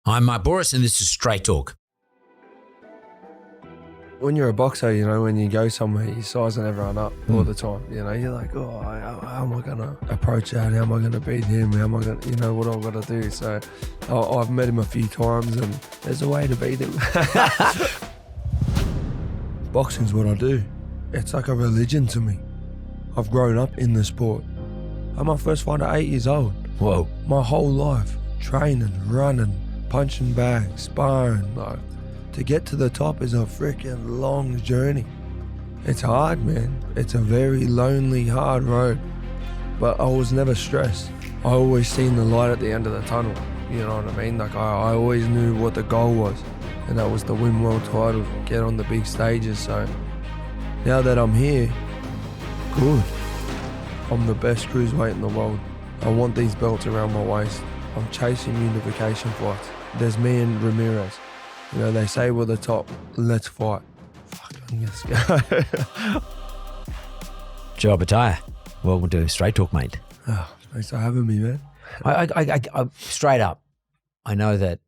I'm Mark Boris, and this is Straight Talk. When you're a boxer, you know, when you go somewhere, you're sizing everyone up all the time. You know, you're like, oh, how am I going to approach that? How am I going to beat him? How am I going to, you know, what I've got to do? So I've met him a few times and there's a way to beat him. Boxing's what I do. It's like a religion to me. I've grown up in the sport. I had my first fight at 8 years old. Whoa. My whole life, training, running, punching bags, sparring, like, to get to the top is a freaking long journey. It's hard, man. It's a very lonely, hard road. But I was never stressed. I always seen the light at the end of the tunnel. You know what I mean? Like I always knew what the goal was, and that was to win world titles, get on the big stages. So now that I'm here, good. I'm the best cruiserweight in the world. I want these belts around my waist. I'm chasing unification fights. There's me and Ramirez. You know, they say we're the top, let's fight. Fucking let's go. Joe Opetaia, welcome to Straight Talk, mate. Oh, thanks for having me, man. I straight up, I know that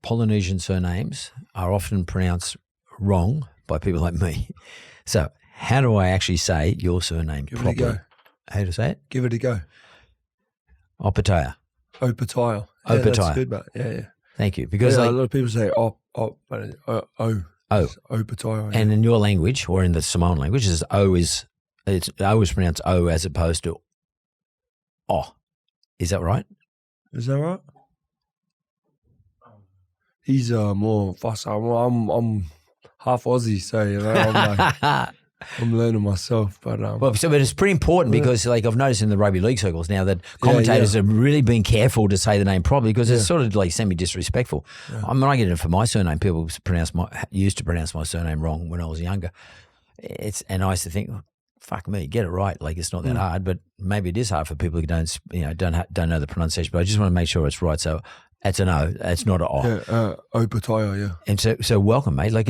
Polynesian surnames are often pronounced wrong by people like me. So how do I actually say your surname properly? Give it a go. How to say it? Give it a go. Opetaia. Opetaia. Opetaia. Yeah, that's good, mate. Yeah. Thank you. Because a lot of people say Opetaia. And in your language, or in the Samoan language, O is pronounced O as opposed to O. Is that right? Is that right? He's more fussy. I'm half Aussie, so you know I'm like I'm learning myself. But but it's pretty important because, like, I've noticed in the rugby league circles now that commentators have really been careful to say the name properly because it's sort of like semi-disrespectful. Yeah. I mean, I get it for my surname. People used to pronounce my surname wrong when I was younger. And I used to think, fuck me, get it right. Like, it's not that hard, but maybe it is hard for people who don't know the pronunciation. But I just want to make sure it's right. So it's an O. It's not an O. Yeah, Opetaia, yeah. And so welcome, mate. Like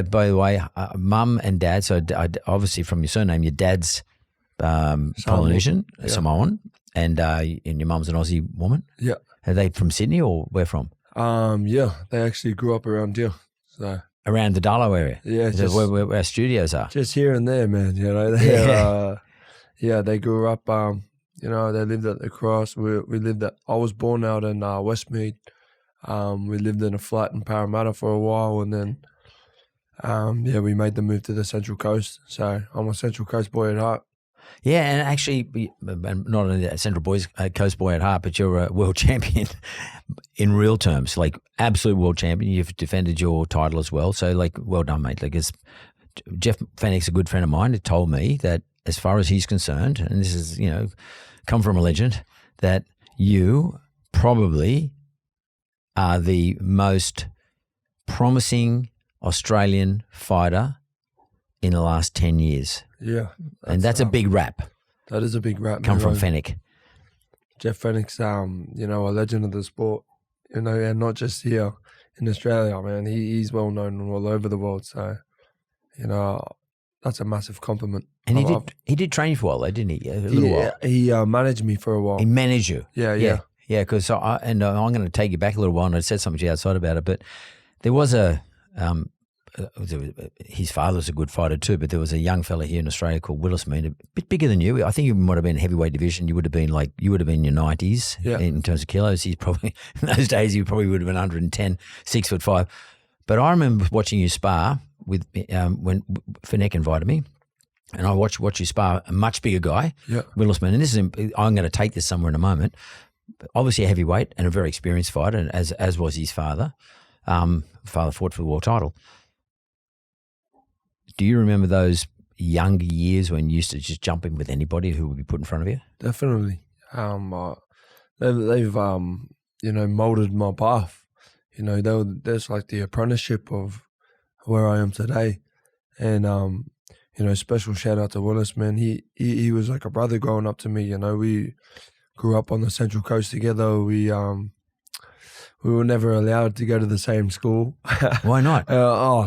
by the way, mum and dad. So obviously from your surname, your dad's Polynesian, Samoan, and your mum's an Aussie woman. Yeah. Are they from Sydney or where from? Yeah, they actually grew up around here. So around the Darlow area. Yeah, just where our studios are. Just here and there, man. You know, they grew up. You know, they lived at the Cross. We lived at. I was born out in Westmead. We lived in a flat in Parramatta for a while, and then, we made the move to the Central Coast. So I'm a Central Coast boy at heart. Yeah, and actually, not only a Central Coast boy at heart, but you're a world champion in real terms, like absolute world champion. You've defended your title as well. So, like, well done, mate. Like, Jeff Fennick's a good friend of mine. He told me that as far as he's concerned, and this is, you know, come from a legend, that you probably are the most promising Australian fighter in the last 10 years. Yeah. And that's a big rap. That is a big rap. Come from Fennick. Jeff Fennick's, you know, a legend of the sport, you know, and not just here in Australia, man. He's well known all over the world. So, you know, that's a massive compliment. And he did train you for a while, though, didn't he? A little while. He managed me for a while. He managed you. Yeah. Yeah, because I'm going to take you back a little while, and I said something to you outside about it, but there was his father's a good fighter too, but there was a young fella here in Australia called Willis Mean, a bit bigger than you. I think you might have been heavyweight division. You would have been in your 90s in terms of kilos. He's probably, in those days, he probably would have been 110, 6'5". But I remember watching you spar with when Fennick invited me. And I watch you spar a much bigger guy, Willisman. And I'm going to take this somewhere in a moment. Obviously a heavyweight and a very experienced fighter, and as was his father. Father fought for the world title. Do you remember those younger years when you used to just jump in with anybody who would be put in front of you? Definitely. They've you know, molded my path. You know, there's like the apprenticeship of where I am today, and you know, special shout out to Willis, man. He was like a brother growing up to me. You know, we grew up on the Central Coast together. We were never allowed to go to the same school. Why not?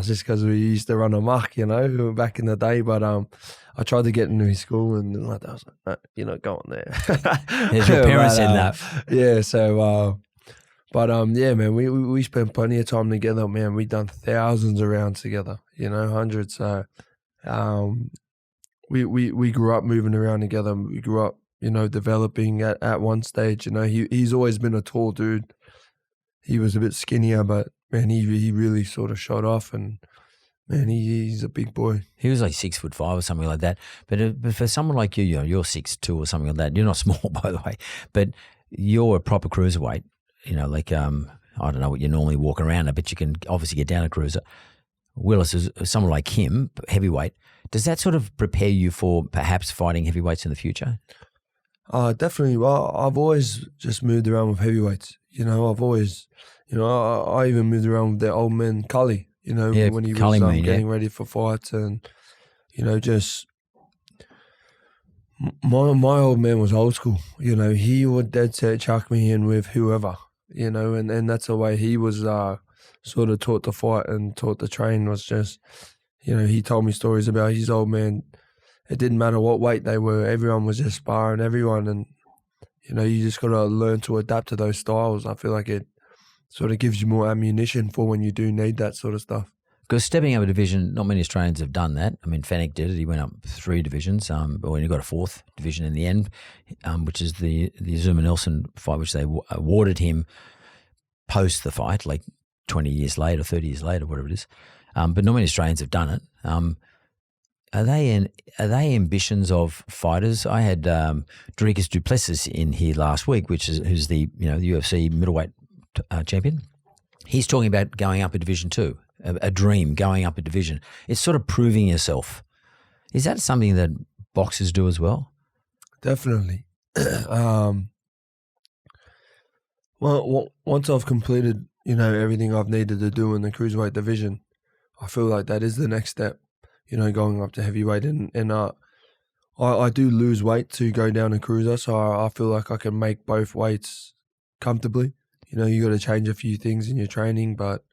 Just because we used to run amok, you know, back in the day. But I tried to get into his school, and like I was like, no, you're not going there. There's your parents said that. Yeah, so But yeah, man, we spent plenty of time together, man. We done thousands of rounds together, hundreds. So we grew up moving around together. We grew up, developing at one stage. He's always been a tall dude. He was a bit skinnier, but man, he really sort of shot off, and man, he's a big boy. He was like 6'5" or something like that. But for someone like you, you're 6'2" or something like that. You're not small, by the way, but you're a proper cruiserweight. I don't know what you normally walk around at, but you can obviously get down a cruiser. Willis is someone like him, heavyweight. Does that sort of prepare you for perhaps fighting heavyweights in the future? Definitely. Well, I've always just moved around with heavyweights. I've always, I even moved around with the old man Cully, when he was getting ready for fights, and, just my old man was old school. He would dead set chuck me in with whoever, and that's the way he was sort of taught to fight and taught to train, was just, he told me stories about his old man. It didn't matter what weight they were. Everyone was just sparring everyone, and, you just got to learn to adapt to those styles. I feel like it sort of gives you more ammunition for when you do need that sort of stuff. Because stepping up a division, not many Australians have done that. I mean, Fennec did it. He went up 3 divisions, but when he got a 4th division in the end, which is the Zuma Nelson fight, which they awarded him post the fight, like 20 years later, 30 years later, whatever it is. But not many Australians have done it. Are they ambitions of fighters? I had Dricus du Plessis in here last week, who's the UFC middleweight champion. He's talking about going up a division too, a dream, going up a division. It's sort of proving yourself. Is that something that boxers do as well? Definitely. Well, once I've completed, everything I've needed to do in the cruiserweight division, I feel like that is the next step, going up to heavyweight. And I do lose weight to go down a cruiser, so I feel like I can make both weights comfortably. You got to change a few things in your training, but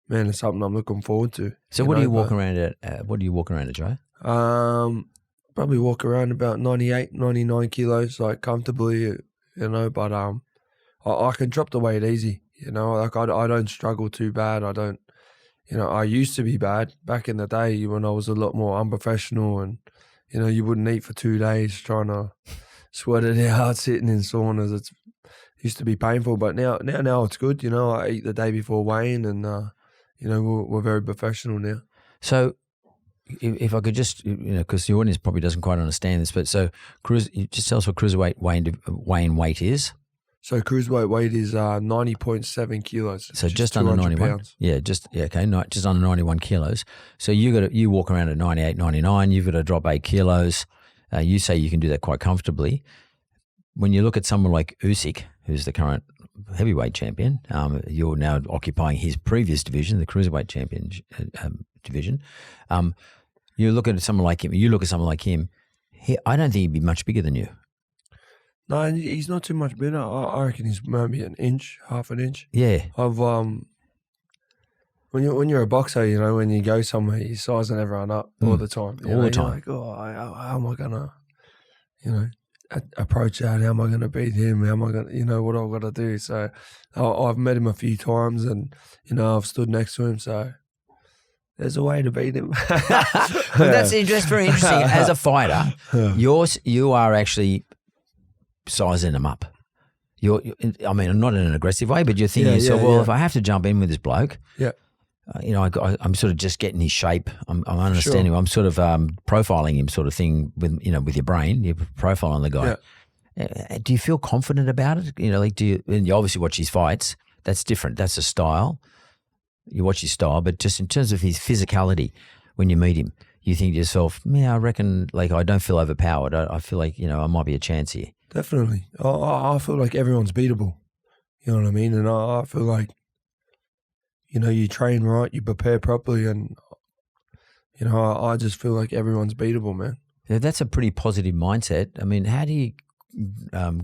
man, it's something I'm looking forward to. So what do you walk around at? What do you walk around at, Joe? Probably walk around about 98, 99 kilos, like comfortably, but I can drop the weight easy, like I don't struggle too bad. I don't, I used to be bad back in the day when I was a lot more unprofessional, and, you wouldn't eat for 2 days trying to sweat it out, sitting in saunas. It used to be painful, but now it's good. I eat the day before weighing, and, we're very professional now. So if I could just, because the audience probably doesn't quite understand this, but so just tell us what cruiserweight weighing weight is. So cruiserweight weight is 90.7 kilos. So just under 91 pounds. Yeah, just under 91 kilos. So you walk around at 98, 99. You've got to drop 8 kilos. You say you can do that quite comfortably. When you look at someone like Usyk, who's the current heavyweight champion, you're now occupying his previous division, the cruiserweight champion division. You look at someone like him. I don't think he'd be much bigger than you. No, he's not too much bigger. I reckon he's maybe an inch, half an inch. Yeah. When you're a boxer, when you go somewhere, you're sizing everyone up all the time. All the time. You're like, how am I gonna, approach that? How am I gonna beat him? How am I gonna, what I've got to do? So I've met him a few times, and I've stood next to him. So there's a way to beat him. That's very interesting. As a fighter, you are actually sizing them up. I mean, not in an aggressive way, but you're thinking if I have to jump in with this bloke, I'm sort of just getting his shape. I'm understanding. Sure. I'm sort of profiling him, sort of thing with your brain. You're profiling the guy. Yeah. Do you feel confident about it? And you obviously watch his fights. That's different. That's a style. You watch his style, but just in terms of his physicality, when you meet him, you think to yourself, I reckon, like, I don't feel overpowered. I feel like, I might be a chance here. Definitely. I feel like everyone's beatable. You know what I mean? And I feel like, you train right, you prepare properly, and, I just feel like everyone's beatable, man. Yeah, that's a pretty positive mindset. I mean, how do you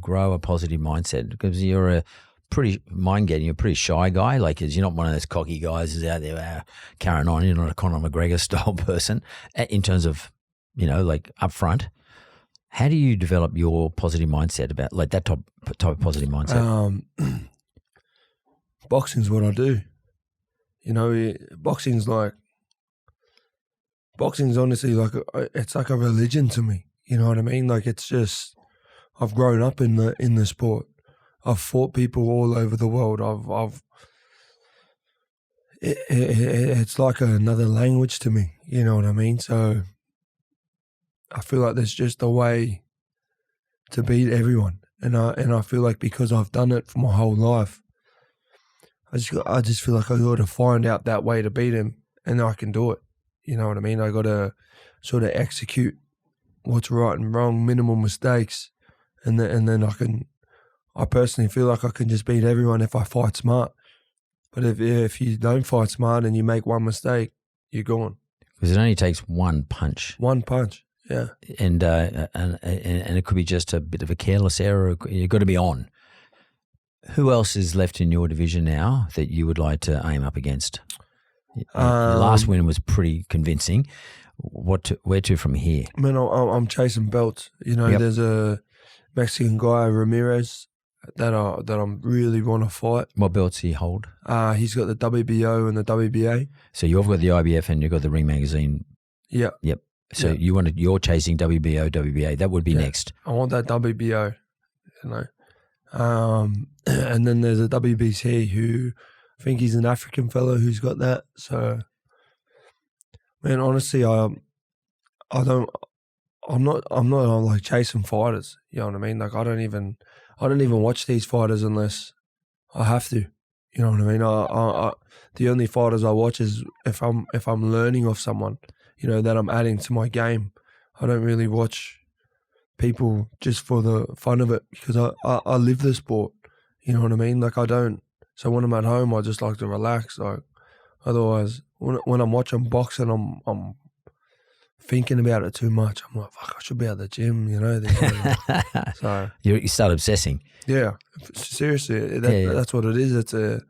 grow a positive mindset? Because you're a pretty you're a pretty shy guy. Like, you're not one of those cocky guys who's out there carrying on. You're not a Conor McGregor style person in terms of, like up front. How do you develop your positive mindset about like that type of positive mindset? boxing's what I do. Boxing's honestly it's like a religion to me. You know what I mean? Like, it's just, I've grown up in the sport. I've fought people all over the world. It's like another language to me. You know what I mean? So I feel like there's just a way to beat everyone, and I feel like because I've done it for my whole life, I just feel like I got to find out that way to beat him, and I can do it. You know what I mean? I got to sort of execute what's right and wrong, minimal mistakes, and then I personally feel like I can just beat everyone if I fight smart. But if you don't fight smart and you make one mistake, you're gone. Because it only takes one punch. One punch, yeah. And it could be just a bit of a careless error. You've got to be on. Who else is left in your division now that you would like to aim up against? Your last win was pretty convincing. Where to from here? Man, I'm chasing belts. Yep. There's a Mexican guy, Ramirez, that I really want to fight. What belts do you hold? He's got the WBO and the WBA. So you've got the IBF and you've got the Ring Magazine. Yeah. Yep. So you're chasing WBO, WBA. That would be next. I want that WBO, and then there's a WBC who I think he's an African fellow who's got that. So, man, honestly, I'm not like chasing fighters. You know what I mean? Like, I don't even watch these fighters unless I have to. You know what I mean? I the only fighters I watch is if I'm learning off someone, that I'm adding to my game. I don't really watch people just for the fun of it, because I live the sport. You know what I mean? Like, I don't. So when I'm at home, I just like to relax. Like, otherwise, when I'm watching boxing, I'm thinking about it too much. I'm like, fuck, I should be at the gym, So you start obsessing. Yeah, seriously, that's what it is. I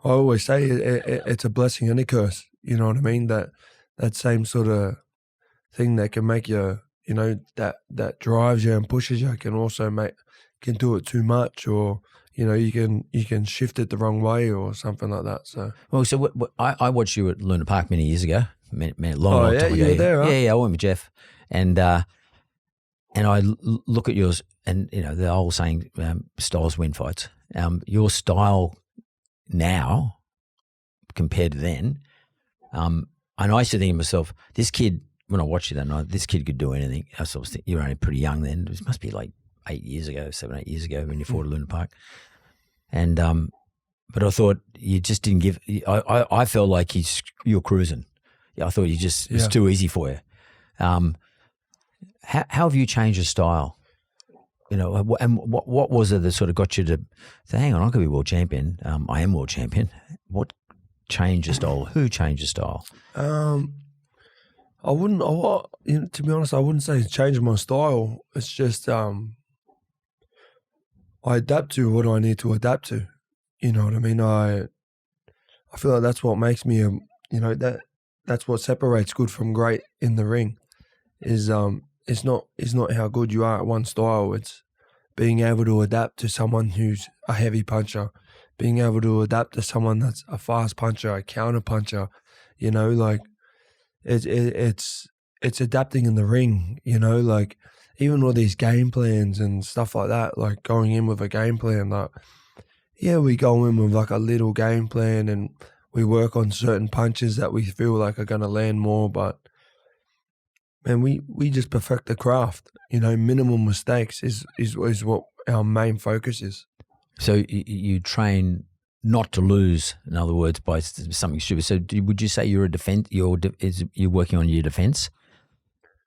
always say it's a blessing and a curse. You know what I mean? That same sort of thing that can make you, that drives you and pushes you, can also can do it too much, or you can shift it the wrong way or something like that. So I watched you at Luna Park many years ago. Long time ago. You were there, right? Yeah, I went with Jeff, and I look at yours, and the old saying, styles win fights. Your style now compared to then, and I used to think to myself, this kid, when I watched you that night, this kid could do anything. I was thinking, you were only pretty young then. It must be like 7, 8 years ago when you fought at Luna Park. And but I thought you just didn't give. I felt like you're cruising. Yeah, I thought it was too easy for you. How have you changed your style? And what was it that sort of got you to say, hang on, I could be world champion. I am world champion. What changed your style? Who changed your style? I wouldn't. To be honest, I wouldn't say it's changed my style. It's just I adapt to what I need to adapt to. You know what I mean? I feel like that's what makes me that's what separates good from great in the ring. Is it's not how good you are at one style. It's being able to adapt to someone who's a heavy puncher, being able to adapt to someone that's a fast puncher, a counter puncher. Like it's adapting in the ring. Like even all these game plans and stuff like that. Like going in with a game plan. Like we go in with like a little game plan and we work on certain punches that we feel like are going to land more, but man, we just perfect the craft. Minimal mistakes is what our main focus is. So you train not to lose, in other words, by something stupid. So would you say you're you're working on your defense,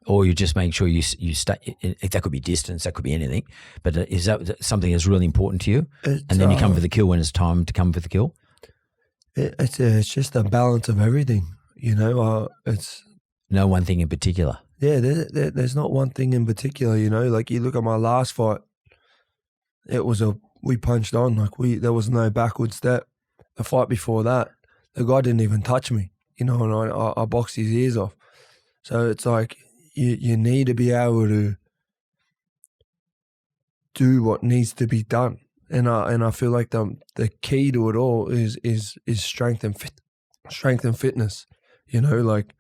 or you just make sure you stay? That could be distance, that could be anything. But is that something that's really important to you? And then you come for the kill when it's time to come for the kill. It's just a balance of everything. It's no one thing in particular. Yeah, there's not one thing in particular. Like you look at my last fight, we punched on, there was no backward step. The fight before that, the guy didn't even touch me, and I boxed his ears off. So it's like you need to be able to do what needs to be done. And I feel like the key to it all is strength and fitness. You know, like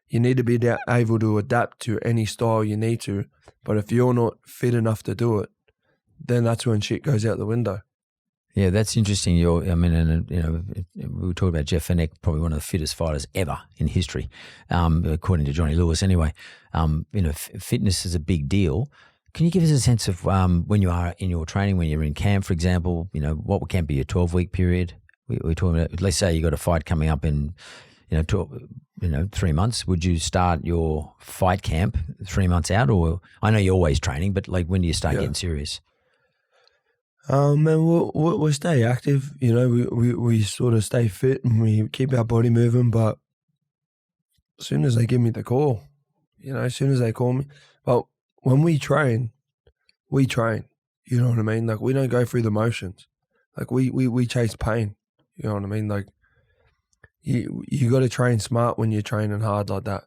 you need to be able to adapt to any style you need to. But if you're not fit enough to do it, then that's when shit goes out the window. Yeah, that's interesting. We were talking about Jeff Fenech, probably one of the fittest fighters ever in history, according to Johnny Lewis anyway. Fitness is a big deal. Can you give us a sense of when you are in your training, when you're in camp, for example, what can be a 12-week period? We're talking about, let's say you got a fight coming up in, 3 months. Would you start your fight camp 3 months out? Or I know you're always training, but like when do you start getting serious? Man, we'll stay active. We sort of stay fit and we keep our body moving. But as soon as they give me the call, as soon as they call me, well, when we train. You know what I mean? Like we don't go through the motions. Like we chase pain. You know what I mean? Like you got to train smart when you're training hard like that.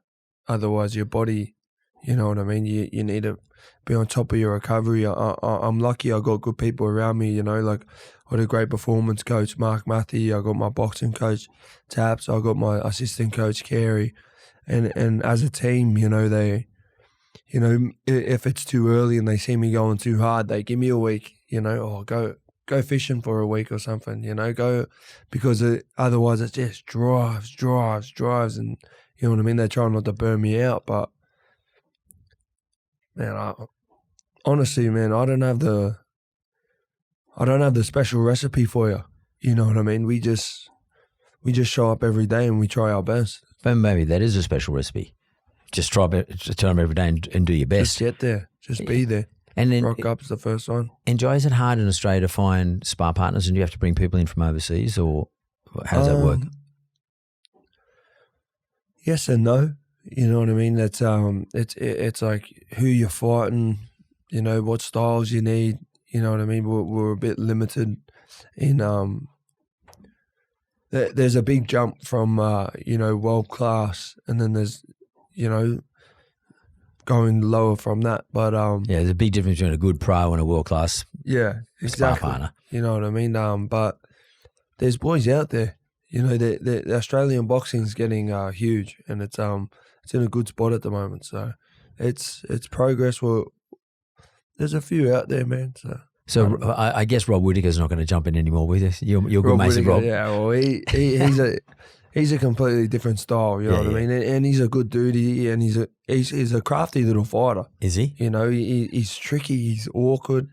Otherwise, your body, you know what I mean? You need to be on top of your recovery. I'm lucky I got good people around me, like I got a great performance coach, Mark Matthew. I got my boxing coach, Taps. I got my assistant coach, Carey. And as a team, they, if it's too early and they see me going too hard, they give me a week, go fishing for a week or something, go, because otherwise it just drives. And you know what I mean? They try not to burn me out, but man, honestly, man, I don't have the special recipe for you. You know what I mean? We just show up every day and we try our best. But maybe that is a special recipe. Just turn up every day and do your best. Just get there. Just be there. And then rock up's the first one. And Joe, is it hard in Australia to find spar partners, and do you have to bring people in from overseas, or how does that work? Yes and no. You know what I mean? It's like who you're fighting, what styles you need. You know what I mean? We're a bit limited in there's a big jump from world class, and then there's going lower from that. But there's a big difference between a good pro and a world class spar partner. You know what I mean? But there's boys out there. The Australian boxing's getting huge, and it's in a good spot at the moment. So it's progress. There's a few out there, man. So I guess Rob Whittaker's not going to jump in anymore with us. You're good mates with Rob. Yeah, well, he's a completely different style. You know what I mean? And he's a good dude. He's a crafty little fighter. Is he? He's tricky. He's awkward,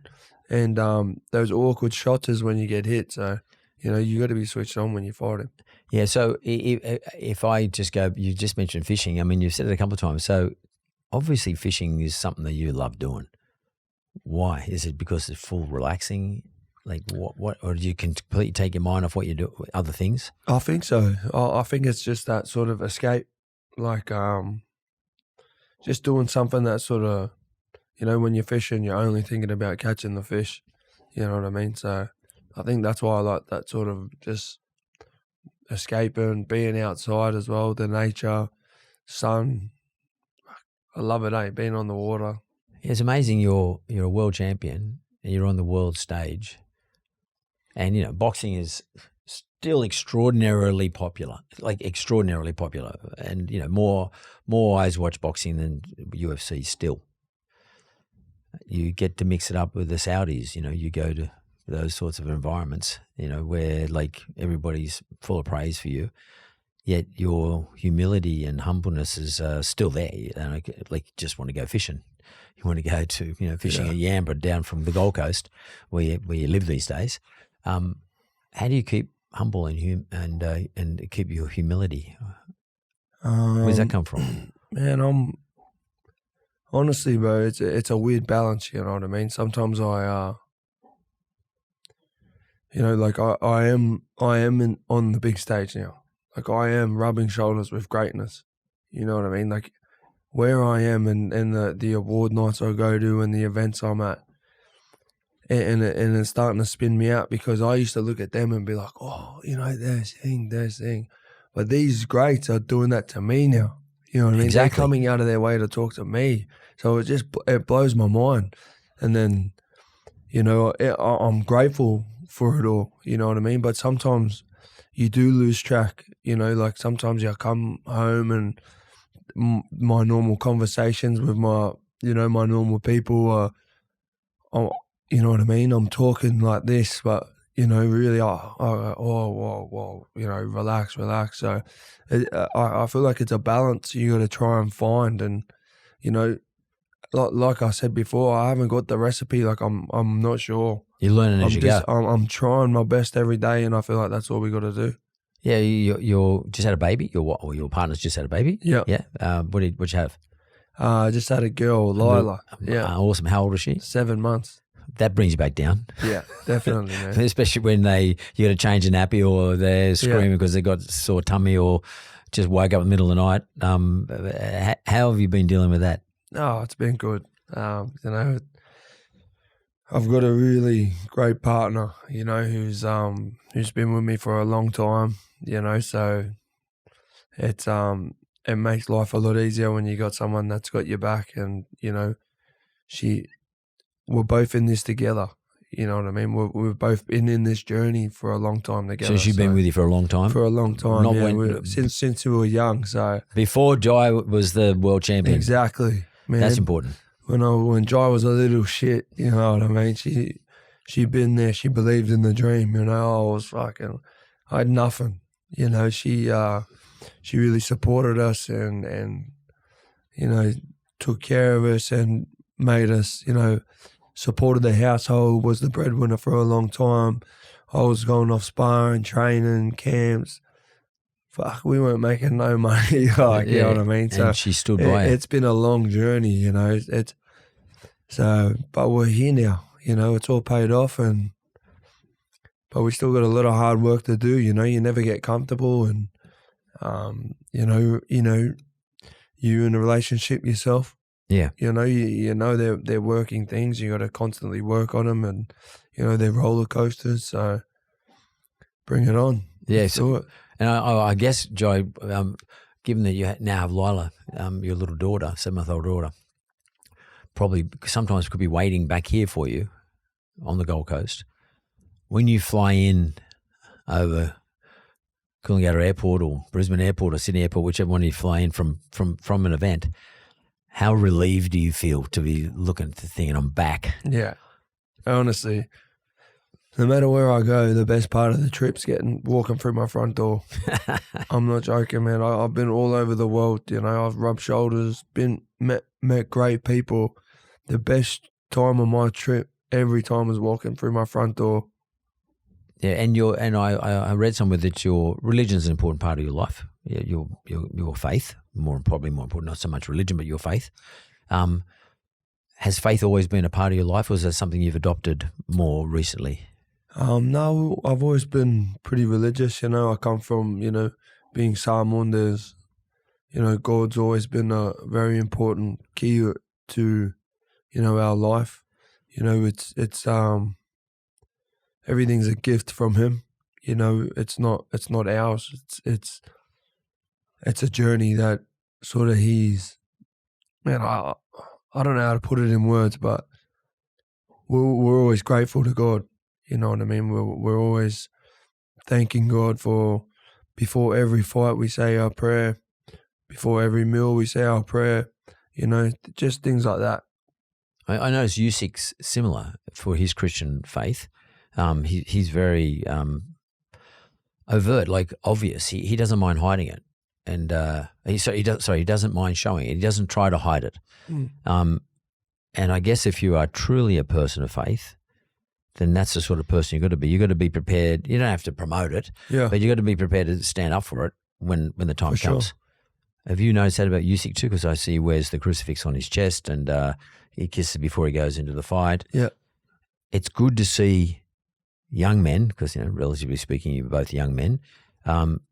and those awkward shots is when you get hit. So you got to be switched on when you fight him. Yeah. So if I just go, you just mentioned fishing. I mean, you've said it a couple of times. So obviously, fishing is something that you love doing. Why? Is it because it's full relaxing? Like what? Or do you completely take your mind off what you do, other things? I think so. I think it's just that sort of escape, like just doing something that sort of, when you're fishing, you're only thinking about catching the fish. You know what I mean? So I think that's why I like that sort of just escaping, being outside as well, the nature, sun. I love it, being on the water. It's amazing you're a world champion and you're on the world stage, and boxing is still extraordinarily popular, and more eyes watch boxing than UFC still. You get to mix it up with the Saudis, you go to those sorts of environments, where like everybody's full of praise for you, yet your humility and humbleness is still there. Like just want to go fishing. You want to go to fishing at Yambra down from the Gold Coast, where you live these days. How do you keep humble and keep your humility? Where does that come from? Man, honestly, bro, it's a weird balance. You know what I mean? Sometimes I am on the big stage now. Like I am rubbing shoulders with greatness. You know what I mean? Like where I am and the award nights I go to and the events I'm at, and it's starting to spin me out, because I used to look at them and be like, oh, there's thing. But these greats are doing that to me now. You know what I mean? Exactly. They're coming out of their way to talk to me. So it blows my mind. And then, you know, I'm grateful for it all, you know what I mean? But sometimes you do lose track, you know, like sometimes I come home and my normal conversations with my, you know, my normal people are, you know what I mean? I'm talking like this, but, you know, really, whoa, you know, relax. So I feel like it's a balance you got to try and find. And, you know, like I said before, I haven't got the recipe. Like I'm not sure. You're learning as you go. I'm trying my best every day, and I feel like that's all we got to do. Yeah, you're just had a baby. Your partner's just had a baby. Yeah. What'd you have? I just had a girl, Lila. Yeah. Awesome. How old is she? 7 months. That brings you back down. Yeah, definitely, man. Especially when you got to change a nappy, or they're screaming because they got sore tummy, or just woke up in the middle of the night. How have you been dealing with that? Oh, it's been good. You know, I've got a really great partner, you know, who's been with me for a long time, you know, so it makes life a lot easier when you got someone that's got your back, and, you know, we're both in this together, you know what I mean? We've both been in this journey for a long time together. So she's been with you for a long time? For a long time, since we were young, so. Before Jai was the world champion? Exactly, man. That's important. When Jai was a little shit, you know what I mean? She'd been there. She believed in the dream. You know, I had nothing. You know, she really supported us and you know, took care of us and made us, you know, supported the household. Was the breadwinner for a long time. I was going off sparring, training, camps. Fuck, we weren't making no money, you know what I mean? So and she stood by it. It's been a long journey, you know. But we're here now, you know. It's all paid off, but we still got a lot of hard work to do. You know, you never get comfortable, and you know, you in a relationship yourself. Yeah, you know, they're working things. You got to constantly work on them, and you know they're roller coasters. So bring it on. Yeah, so. And I guess, Joe, given that you now have Lila, your little daughter, 7-month-old daughter, probably sometimes could be waiting back here for you on the Gold Coast. When you fly in over Coolangatta Airport or Brisbane Airport or Sydney Airport, whichever one you fly in from an event, how relieved do you feel to be looking at the thing and I'm back? Yeah, honestly. No matter where I go, the best part of the trip's walking through my front door. I'm not joking, man. I've been all over the world, you know. I've rubbed shoulders, met great people. The best time of my trip every time was walking through my front door. Yeah, and I read somewhere that your religion is an important part of your life. Your faith, probably more important, not so much religion, but your faith. Has faith always been a part of your life, or is that something you've adopted more recently? No, I've always been pretty religious, you know. I come from, you know, being Samoan. There's, you know, God's always been a very important key to, you know, our life. You know, it's everything's a gift from Him. You know, it's not ours. It's a journey that sort of He's, man, I don't know how to put it in words, but we're always grateful to God. You know what I mean? We're always thanking God for, before every fight we say our prayer, before every meal we say our prayer, you know, just things like that. I notice Usyk's similar for his Christian faith. He's very overt, like obvious. He doesn't mind hiding it, and he doesn't mind showing it. He doesn't try to hide it. And I guess if you are truly a person of faith, then that's the sort of person you've got to be. You've got to be prepared. You don't have to promote it, but you've got to be prepared to stand up for it when the time comes. Sure. Have you noticed that about Usyk too? Because I see he wears the crucifix on his chest and he kisses before he goes into the fight. Yeah, it's good to see young men, because, you know, relatively speaking, you're both young men,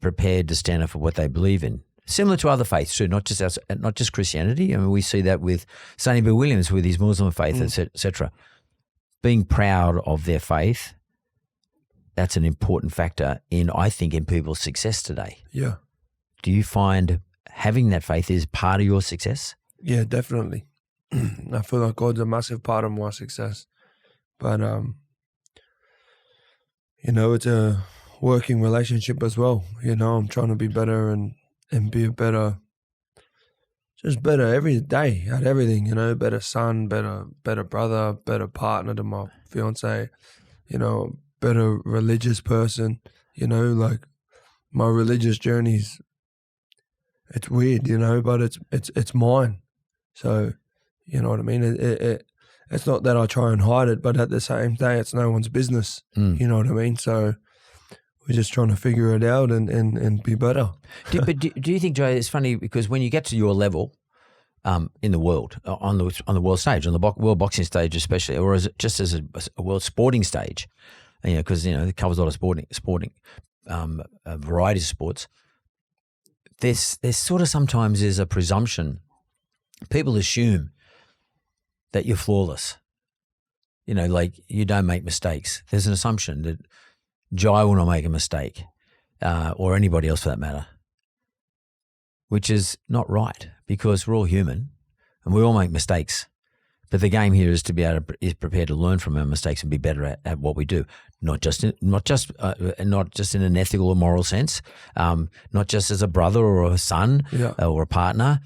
prepared to stand up for what they believe in. Similar to other faiths too, not just Christianity. I mean, we see that with Sonny Bill Williams with his Muslim faith, etc. Being proud of their faith, that's an important factor in people's success today. Yeah. Do you find having that faith is part of your success? Yeah, definitely. I feel like God's a massive part of my success. But it's a working relationship as well. I'm trying to be better and be a better, just better every day at everything. Better son, better brother, better partner to my fiance. Better religious person. Like my religious journey's, it's weird, but it's mine. So, you know what I mean? It's not that I try and hide it, but at the same day, it's no one's business. You know what I mean? So we're just trying to figure it out and be better. Do you think, Joe, it's funny because when you get to your level in the world, on the world stage, on the world boxing stage especially, or as a world sporting stage, because it covers a lot of sporting varieties of sports. There's sort of sometimes is a presumption. People assume that you're flawless. Like you don't make mistakes. There's an assumption that Jai will not make a mistake, or anybody else for that matter, which is not right because we're all human and we all make mistakes. But the game here is to be prepared to learn from our mistakes and be better at what we do, not just in an ethical or moral sense, not just as a brother or a son or a partner,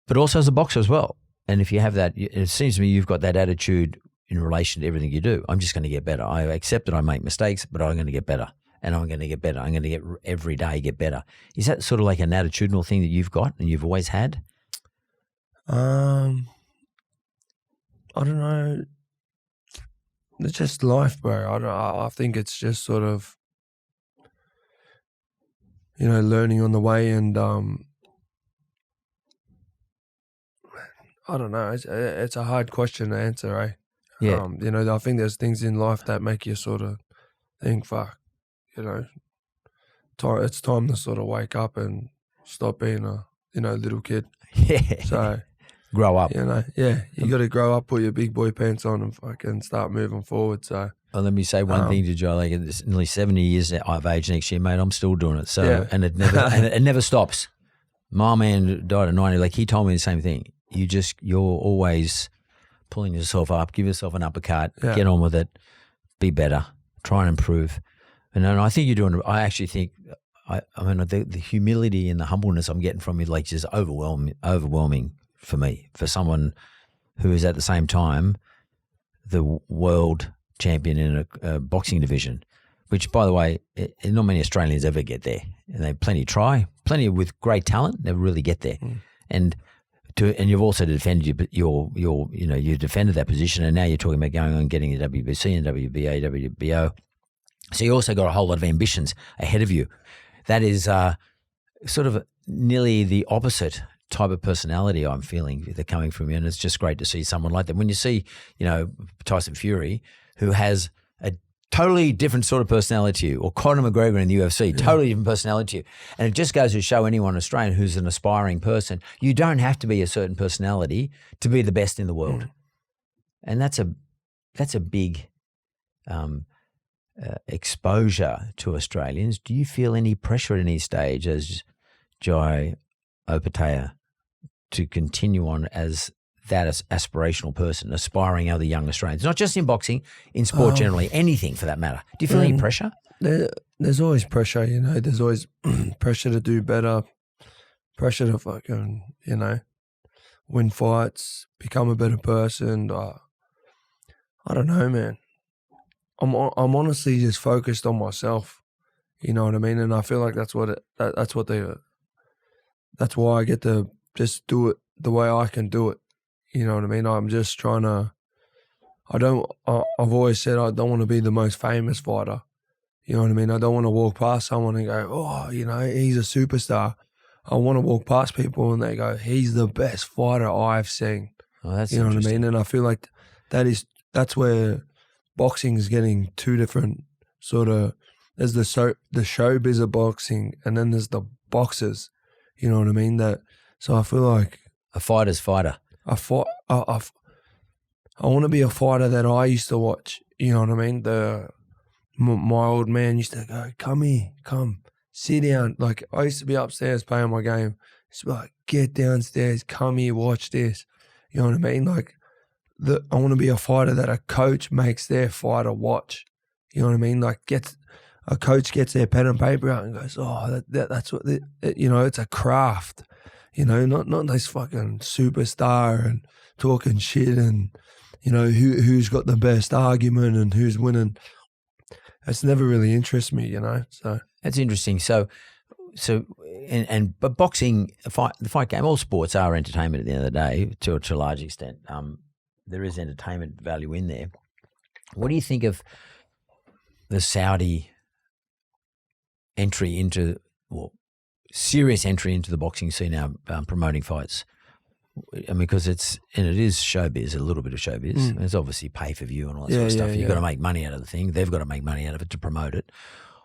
but also as a boxer as well. And if you have that, it seems to me you've got that attitude in relation to everything you do. I'm just going to get better. I accept that I make mistakes, but I'm going to get better, and I'm going to get better. I'm going to get every day get better. Is that sort of like an attitudinal thing that you've got and you've always had? I don't know. It's just life, bro. I think it's just sort of, learning on the way, and I don't know. It's a hard question to answer, eh? Yeah. I think there's things in life that make you sort of think, fuck, it's time to sort of wake up and stop being a, little kid. Yeah. So grow up. you got to grow up, put your big boy pants on, and fucking start moving forward. So. Well, let me say one thing to Joe. Like, it's nearly 70 years of age next year, mate. I'm still doing it. So, and it never, it never stops. My man died at 90. Like, he told me the same thing. You're always pulling yourself up, give yourself an uppercut, get on with it, be better, try and improve. And I think you're doing. I actually think. The humility and the humbleness I'm getting from you, like, just overwhelming for me, for someone who is at the same time the world champion in a boxing division, which, by the way, not many Australians ever get there, and they plenty with great talent never really get there. And you've also defended you defended that position, and now you're talking about going on and getting the WBC and WBA, WBO. So you also got a whole lot of ambitions ahead of you. That is sort of nearly the opposite type of personality I'm feeling they're coming from you, and it's just great to see someone like that. When you see, Tyson Fury, who has a totally different sort of personality to you, or Conor McGregor in the UFC, totally different personality to you, and it just goes to show anyone Australian who's an aspiring person, you don't have to be a certain personality to be the best in the world, and that's a big exposure to Australians. Do you feel any pressure at any stage as Jai Opetaia to continue on as that aspirational person, aspiring other young Australians, not just in boxing, in sport generally, anything for that matter? Do you feel any pressure? There's always pressure, There's always pressure to do better, pressure to fucking, win fights, become a better person. I don't know, man. I'm honestly just focused on myself. You know what I mean? And I feel like that's why I get to just do it the way I can do it. You know what I mean? I'm just trying to. I've always said I don't want to be the most famous fighter. You know what I mean? I don't want to walk past someone and go, oh, he's a superstar. I want to walk past people and they go, he's the best fighter I've seen. Oh, that's you know what I mean? And I feel like that's where boxing is getting two different sort of. There's the showbiz of boxing, and then there's the boxers. You know what I mean? So I feel like a fighter's fighter. I want to be a fighter that I used to watch. You know what I mean? My old man used to go, come here, come, sit down. Like, I used to be upstairs playing my game. He's like, get downstairs, come here, watch this. You know what I mean? Like I want to be a fighter that a coach makes their fighter watch. You know what I mean? Like a coach gets their pen and paper out and goes, oh, that's what, it's a craft. Not this fucking superstar and talking shit and, who's got the best argument and who's winning. That's never really interests me, so. That's interesting. But boxing, the fight game, all sports are entertainment at the end of the day to a large extent. There is entertainment value in there. What do you think of the Saudi serious entry into the boxing scene now, promoting fights? I mean, because it is showbiz, a little bit of showbiz. It's obviously pay-per-view and all that sort of stuff. You've got to make money out of the thing. They've got to make money out of it to promote it.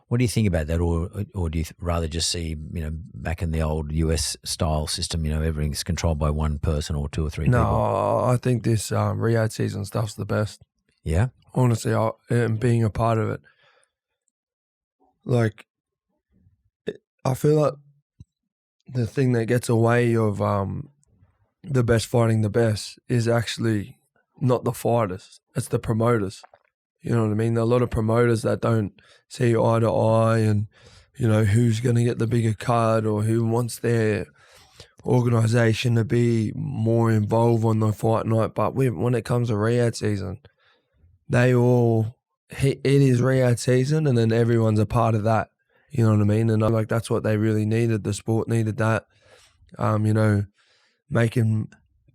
What do you think about that, or do you rather just see, back in the old US style system, everything's controlled by one person or two or three people? No, I think this Riyadh season stuff's the best. Yeah? Honestly, and being a part of it. Like, I feel like the thing that gets away of the best fighting the best is actually not the fighters, it's the promoters. You know what I mean? A lot of promoters that don't see eye to eye and, who's going to get the bigger card or who wants their organisation to be more involved on the fight night. But when it comes to Riyadh season, it is Riyadh season and then everyone's a part of that. You know what I mean? And that's what they really needed. The sport needed that.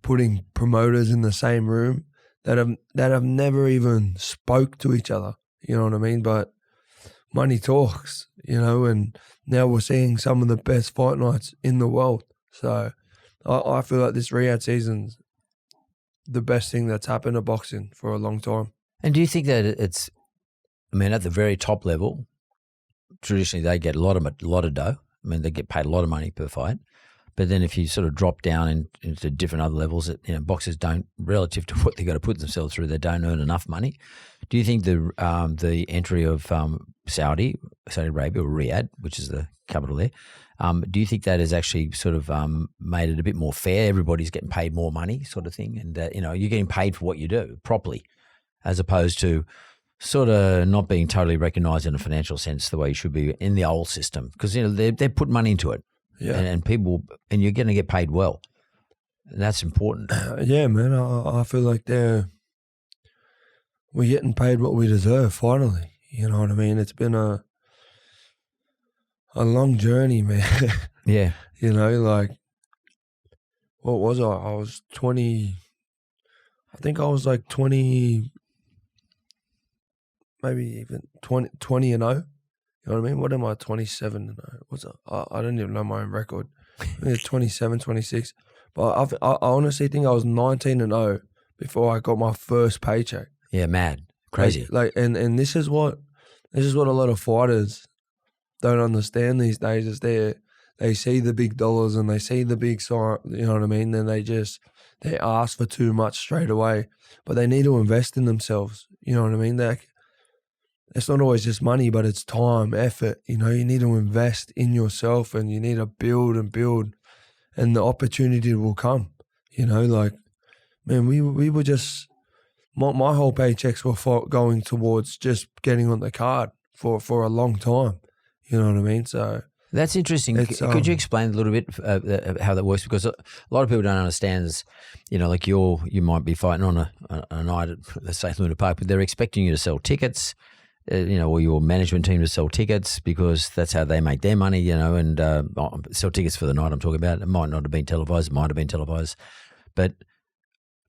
Putting promoters in the same room that have never even spoke to each other. You know what I mean? But money talks, and now we're seeing some of the best fight nights in the world. So I feel like this Riyadh season's the best thing that's happened to boxing for a long time. And do you think that it's, at the very top level, traditionally they get a lot of dough. They get paid a lot of money per fight. But then if you sort of drop down into different other levels, boxers don't, relative to what they've got to put themselves through, they don't earn enough money. Do you think the entry of Saudi Arabia, or Riyadh, which is the capital there, do you think that has actually sort of made it a bit more fair? Everybody's getting paid more money, sort of thing, and you're getting paid for what you do properly, as opposed to sort of not being totally recognised in a financial sense the way you should be in the old system, because they're putting money into it. Yeah, and you're going to get paid well. And that's important. Yeah, man. I feel like we're getting paid what we deserve. Finally, you know what I mean. It's been a long journey, man. Yeah. Like, what was I? I was 20. I think I was like 20, maybe even 20 and 0. You know what I mean? What am I, 27 and 0? What's that? I don't even know my own record. Maybe 27, 26. But I honestly think I was 19 and 0 before I got my first paycheck. Yeah, mad. Crazy. And this is what a lot of fighters don't understand these days, is they see the big dollars and they see the big sign, you know what I mean? Then they ask for too much straight away. But they need to invest in themselves. You know what I mean? It's not always just money, but it's time, effort. You need to invest in yourself and you need to build and build, and the opportunity will come. Man, we were just, my whole paychecks were going towards just getting on the card for a long time. You know what I mean? So that's interesting. Could you explain a little bit how that works? Because a lot of people don't understand is, like you might be fighting on a night at, let's say, Luna Park, but they're expecting you to sell tickets. Or your management team to sell tickets, because that's how they make their money, and sell tickets for the night I'm talking about. It might not have been televised, it might have been televised. But,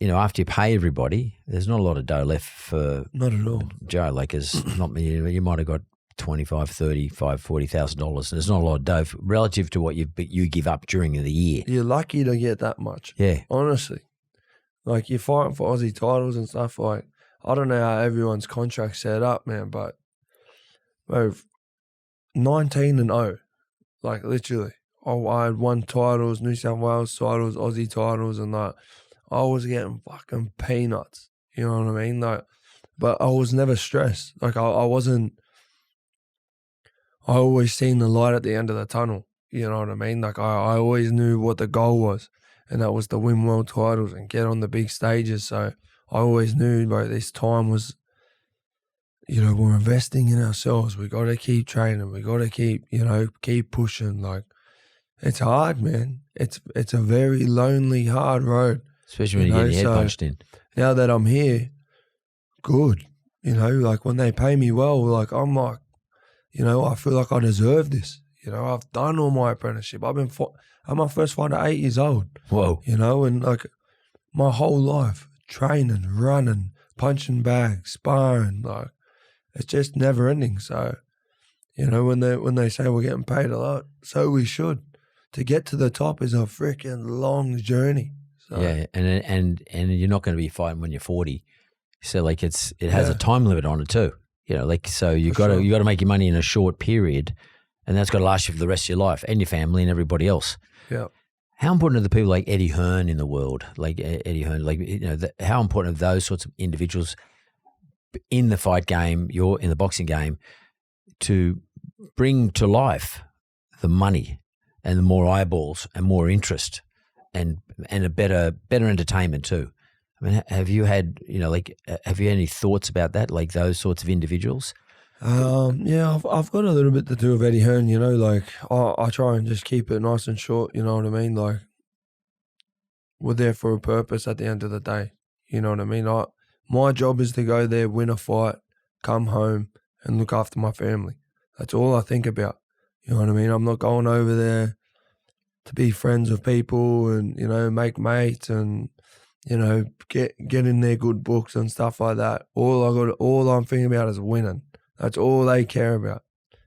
after you pay everybody, there's not a lot of dough left for not at all. Joe. Like, you might have got $25,000, $35,000, $40,000. And there's not a lot of dough relative to what you give up during the year. You're lucky to get that much. Yeah. Honestly. Like, you're fighting for Aussie titles and stuff like, I don't know how everyone's contract set up, man, but 19 and 0, like literally. I had won titles, New South Wales titles, Aussie titles, and I was getting fucking peanuts. You know what I mean? Like, but I was never stressed. Like I wasn't. I always seen the light at the end of the tunnel. You know what I mean? Like I always knew what the goal was, and that was to win world titles and get on the big stages. So I always knew, bro, this time was, we're investing in ourselves. We got to keep training. We got to keep, keep pushing. Like, it's hard, man. It's a very lonely, hard road. Especially when you get your head punched in. Now that I'm here, good. Like when they pay me well, like I'm like, I feel like I deserve this. I've done all my apprenticeship. I'm my first fighter at 8 years old. Whoa. And like my whole life, training, running, punching bags, sparring, like it's just never ending. So, when they say we're getting paid a lot, so we should. To get to the top is a freaking long journey. So. Yeah, and you're not going to be fighting when you're 40. So like it has a time limit on it too. So you got to make your money in a short period, and that's got to last you for the rest of your life and your family and everybody else. Yeah. How important are the people like Eddie Hearn in the world? Like Eddie Hearn, how important are those sorts of individuals in the fight game, in the boxing game, to bring to life the money and the more eyeballs and more interest and a better entertainment too? I mean, have you had any thoughts about that, like those sorts of individuals? Yeah, I've got a little bit to do with Eddie Hearn, like I try and just keep it nice and short, you know what I mean? Like, we're there for a purpose at the end of the day, you know what I mean? My job is to go there, win a fight, come home and look after my family. That's all I think about, you know what I mean? I'm not going over there to be friends with people and, make mates and, get in their good books and stuff like that. All I'm thinking about is winning. That's all they care about.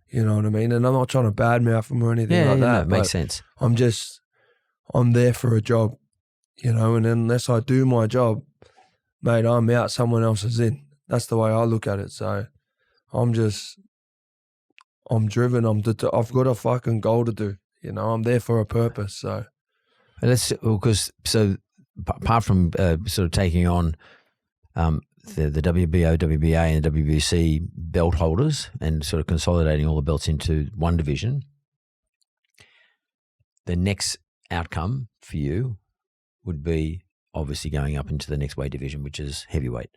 You know what I mean? And I'm not trying to badmouth them or anything like that. No, it makes sense. I'm there for a job, and unless I do my job, mate, I'm out, someone else is in. That's the way I look at it. So I'm driven. I've got a fucking goal to do. I'm there for a purpose. So apart from sort of taking on the WBO, WBA, and WBC belt holders and sort of consolidating all the belts into one division, the next outcome for you would be obviously going up into the next weight division, which is heavyweight.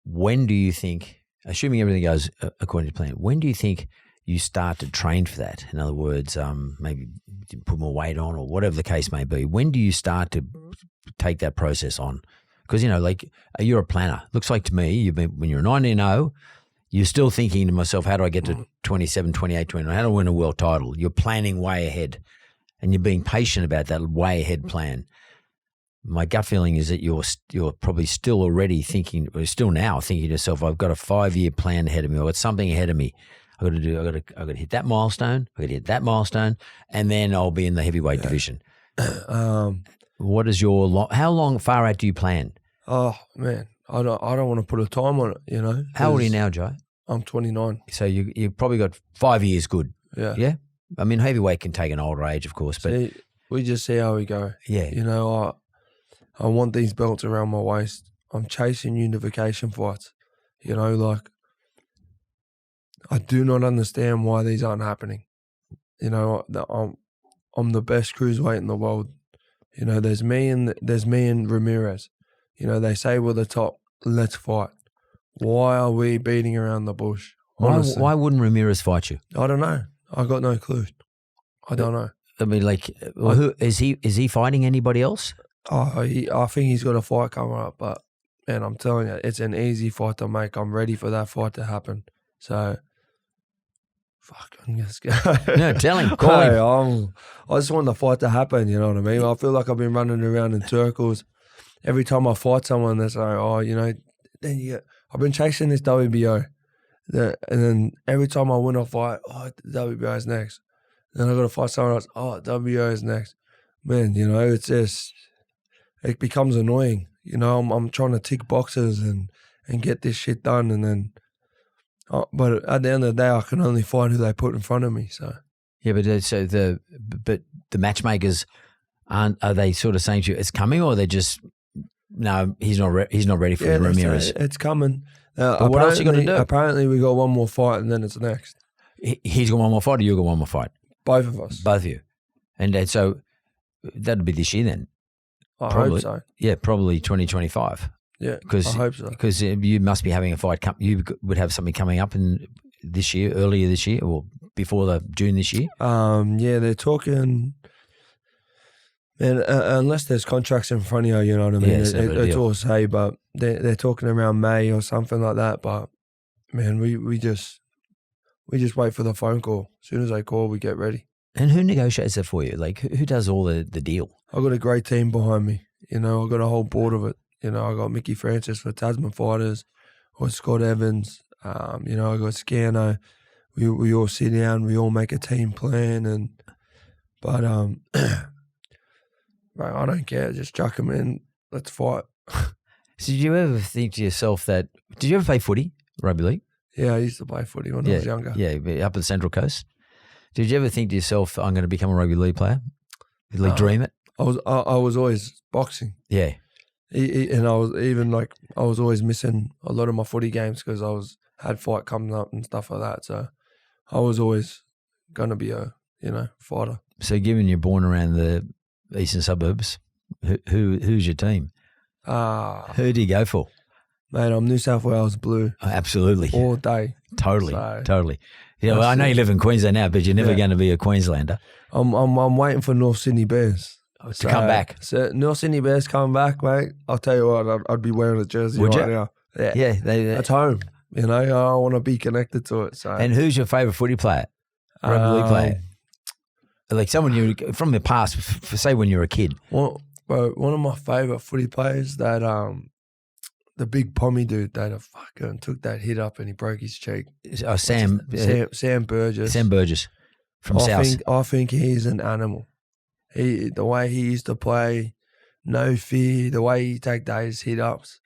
When do you think, assuming everything goes according to plan, when do you think you start to train for that? In other words, maybe put more weight on or whatever the case may be. When do you start to take that process on? Because, you're a planner. Looks like to me, when you're 19-0, you're still thinking to myself, how do I get to 27, 28, 29? How do I win a world title? You're planning way ahead and you're being patient about that way ahead plan. My gut feeling is that you're probably still already thinking, or still now thinking to yourself, I've got a 5-year plan ahead of me. I've got something ahead of me. I've got to hit that milestone. I've got to hit that milestone, and then I'll be in the heavyweight division. What is how far out do you plan? Oh man, I don't want to put a time on it. How old are you now, Joe? I'm 29. So you probably got 5 years good. Yeah. Yeah. I mean, heavyweight can take an older age, of course, but we just see how we go. Yeah. I want these belts around my waist. I'm chasing unification fights. Like, I do not understand why these aren't happening. I'm the best cruiserweight in the world. There's me and Ramirez. They say we're the top. Let's fight. Why are we beating around the bush? Honestly. Why wouldn't Ramirez fight you? I don't know. I got no clue. I don't know. I mean, who is he? Is he fighting anybody else? I think he's got a fight coming up, but man, I'm telling you, it's an easy fight to make. I'm ready for that fight to happen. So, fuck, I'm just go. No, tell him. Call him. I just want the fight to happen. You know what I mean? I feel like I've been running around in circles. Every time I fight someone, they say, I've been chasing this WBO. And then every time I win a fight, WBO is next. Then I got to fight someone else, WBO is next. Man, it's just, it becomes annoying. I'm trying to tick boxes and get this shit done. And then, but at the end of the day, I can only fight who they put in front of me. So. Yeah, but the matchmakers are they sort of saying to you, it's coming, or they're just, no, he's not ready for Ramirez. It's coming. But what else are you going to do? Apparently, we got one more fight, and then it's next. He's got one more fight, or you got one more fight? Both of us. Both of you. And so that'll be this year then. I hope so. Yeah, probably 2025. Yeah, I hope so. Because you must be having a fight. You would have something coming up in this year, earlier this year, or before the June this year. Yeah, they're talking. Man, unless there's contracts in front of you, you know what I mean. It's all say, but they're talking around May or something like that. But man, we just wait for the phone call. As soon as they call, we get ready. And who negotiates it for you? Like who does all the deal? I got a great team behind me. You know, I got a whole board of it. You know, I got Mickey Francis for Tasman Fighters, or Scott Evans. You know, I got Scano. We all sit down, we all make a team plan, but right, I don't care. Just chuck them in. Let's fight. So did you ever think to yourself that? Did you ever play footy, rugby league? Yeah, I used to play footy when I was younger. Yeah, up at the Central Coast. Did you ever think to yourself, I'm going to become a rugby league player? Did you dream it? I was always boxing. Yeah. And I was always missing a lot of my footy games because had fight coming up and stuff like that. So I was always going to be a fighter. So given you're born around the eastern suburbs, who's your team? Who do you go for? Mate, I'm New South Wales Blue. Oh, absolutely. All day. Totally. Yeah, well, I know you live in Queensland now, but you're never going to be a Queenslander. I'm waiting for North Sydney Bears to come back. So North Sydney Bears coming back, mate. I'll tell you what, I'd be wearing a jersey now. Yeah, that's home. You know, I want to be connected to it. So. And who's your favourite footy player? Rugby league player? Like someone you from the past, say when you were a kid. Well, one of my favourite footy players that the big pommy dude that fucking took that hit up and he broke his cheek. Sam Burgess. Sam Burgess from South. I think he's an animal. The way he used to play, no fear, the way he take those hit ups,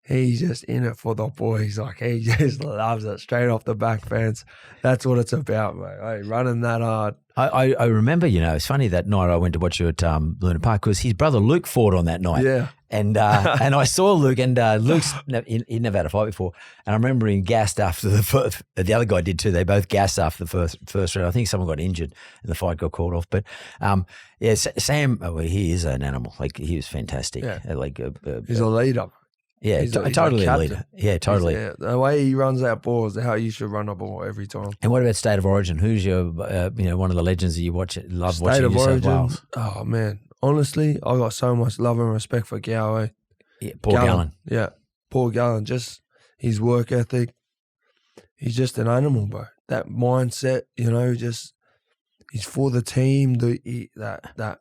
he's just in it for the boys. Like he just loves it straight off the back fence. That's what it's about, mate. Hey, running that hard. I remember, it's funny that night I went to watch you at Luna Park because his brother Luke fought on that night. Yeah. And I saw Luke, and Luke's he never had a fight before. And I remember him gassed after the first. The other guy did too. They both gassed after the first round. I think someone got injured and the fight got called off. But Sam, he is an animal. Like he was fantastic. Yeah. He's a leader. Yeah, he's totally a leader. Yeah, totally. The way he runs that ball is how you should run a ball every time. And what about State of Origin? Who's your, one of the legends that you love watching in New South Wales? Oh, man. Honestly, I got so much love and respect for Gowie. Yeah, Paul Gallen. Yeah, Paul Gallen. Just his work ethic. He's just an animal, bro. That mindset, he's for the team. That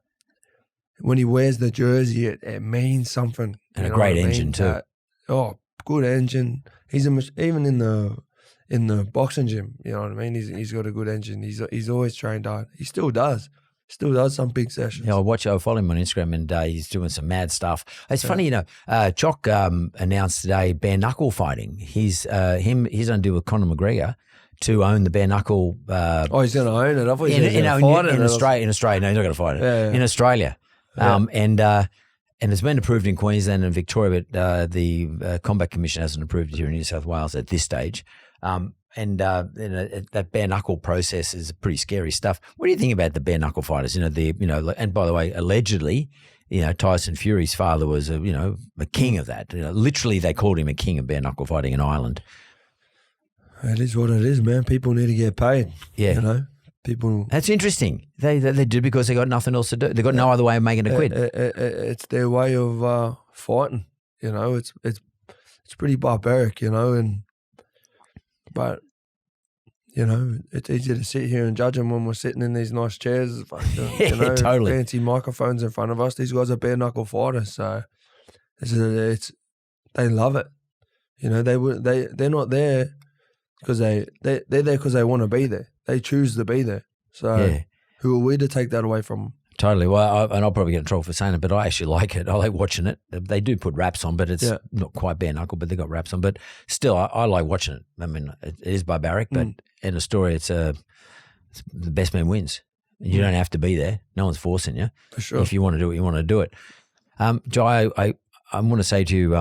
when he wears the jersey, it means something. And a great engine too. Good engine. He's even in the boxing gym. You know what I mean? He's got a good engine. He's always trained hard. He still does. Still does some big sessions. Yeah, I follow him on Instagram, and he's doing some mad stuff. It's funny, Jock announced today bare knuckle fighting. He's going to deal with Conor McGregor to own the bare knuckle. He's going to own it. I thought he was in Australia. In Australia, no, he's not going to fight it. Yeah. In Australia, and it's been approved in Queensland and Victoria, but the Combat Commission hasn't approved it here in New South Wales at this stage. That bare knuckle process is pretty scary stuff. What do you think about the bare knuckle fighters? And by the way, allegedly, Tyson Fury's father was a king of that. Literally, they called him a king of bare knuckle fighting in Ireland. It is what it is, man. People need to get paid. Yeah, people. That's interesting. They do because they got nothing else to do. They got no other way of making a quid. It's their way of fighting. It's pretty barbaric. But it's easy to sit here and judge them when we're sitting in these nice chairs, totally fancy microphones in front of us. These guys are bare knuckle fighters, so they love it. They're not there because they're there because they want to be there. They choose to be there. So who are we to take that away from them? Totally. Well, and I'll probably get in trouble for saying it, but I actually like it. I like watching it. They do put wraps on, but it's not quite bare knuckle, but they got wraps on. But still, I like watching it. I mean, it is barbaric, but in a story, it's the best man wins. You don't have to be there. No one's forcing you. For sure. If you want to do it, you want to do it. Joe, I want to say to you,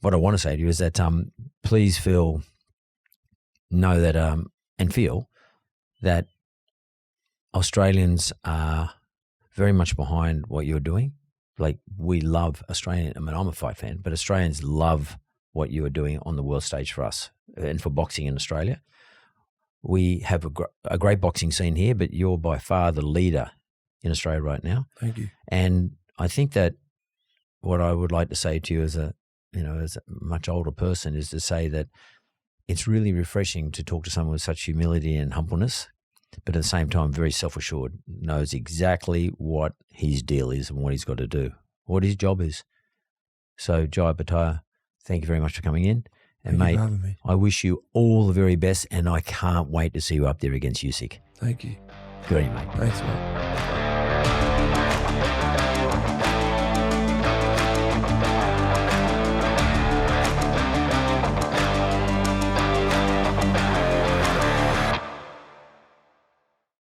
what I want to say to you is that please feel that Australians are very much behind what you're doing. like we love Australian. I mean, I'm a fight fan, but Australians love what you are doing on the world stage for us and for boxing in Australia. We have a great boxing scene here, but you're by far the leader in Australia right now. Thank you. And I think that what I would like to say to you as a much older person is to say that it's really refreshing to talk to someone with such humility and humbleness, but at the same time, very self-assured, knows exactly what his deal is and what he's got to do, what his job is. So, Jai Opetaia, thank you very much for coming in. And Thank you mate, for having me. I wish you all the very best, and I can't wait to see you up there against Usyk. Thank you. Good on you, mate. Thanks, mate.